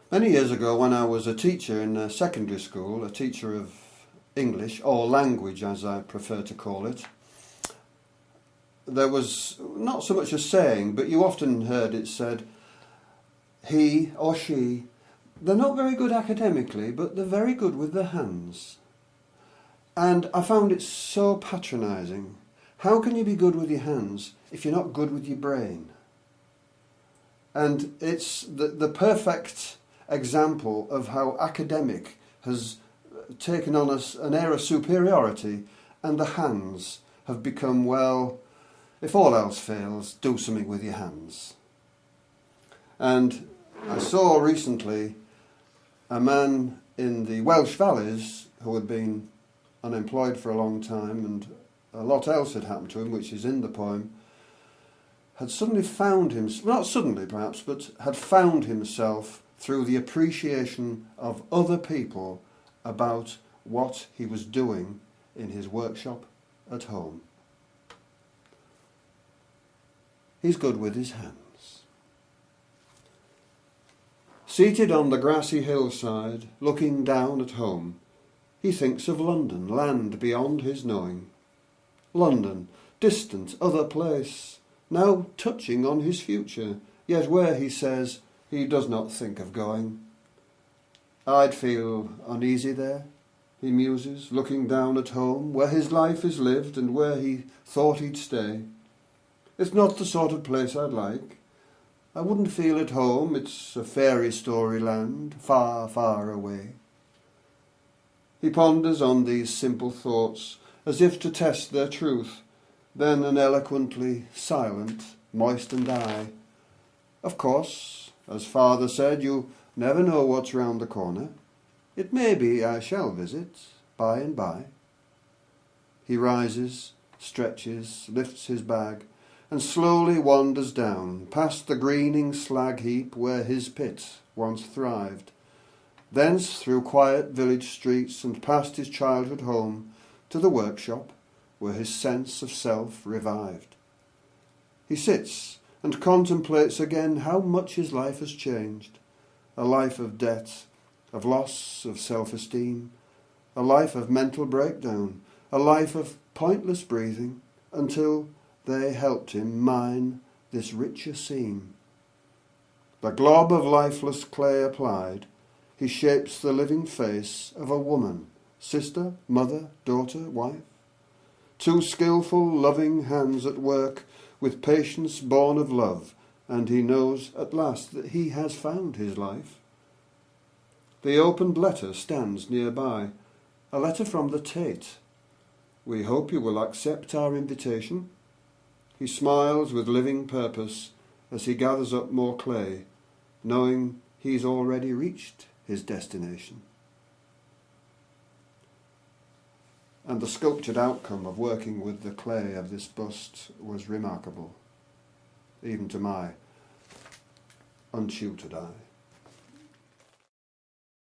Many years ago, when I was a teacher in a secondary school, a teacher of English, or language as I prefer to call it, there was not so much a saying, but you often heard it said, he or she, they're not very good academically, but they're very good with their hands. And I found it so patronising. How can you be good with your hands if you're not good with your brain? And it's the perfect example of how academic has taken on us an air of superiority, and the hands have become, well, if all else fails, do something with your hands. And I saw recently a man in the Welsh Valleys who had been unemployed for a long time, and a lot else had happened to him, which is in the poem, had suddenly found himself, not suddenly perhaps, but had found himself through the appreciation of other people about what he was doing in his workshop at home. He's good with his hands. Seated on the grassy hillside, looking down at home, he thinks of London, land beyond his knowing. London, distant other place, now touching on his future, yet where, he says, he does not think of going. I'd feel uneasy there, he muses, looking down at home, where his life is lived and where he thought he'd stay. It's not the sort of place I'd like. I wouldn't feel at home, it's a fairy story land, far, far away. He ponders on these simple thoughts, as if to test their truth, then an eloquently silent, moistened eye. Of course, as father said, you never know what's round the corner. It may be I shall visit, by and by. He rises, stretches, lifts his bag, and slowly wanders down, past the greening slag heap where his pit once thrived, thence through quiet village streets and past his childhood home to the workshop where his sense of self revived. He sits and contemplates again how much his life has changed, a life of debt, of loss of self-esteem, a life of mental breakdown, a life of pointless breathing, until they helped him mine this richer scene. The glob of lifeless clay applied, he shapes the living face of a woman, sister, mother, daughter, wife. Two skilful, loving hands at work, with patience born of love, and he knows at last that he has found his life. The opened letter stands nearby, a letter from the Tate. We hope you will accept our invitation. He smiles with living purpose as he gathers up more clay, knowing he's already reached his destination. And the sculptured outcome of working with the clay of this bust was remarkable, even to my untutored eye.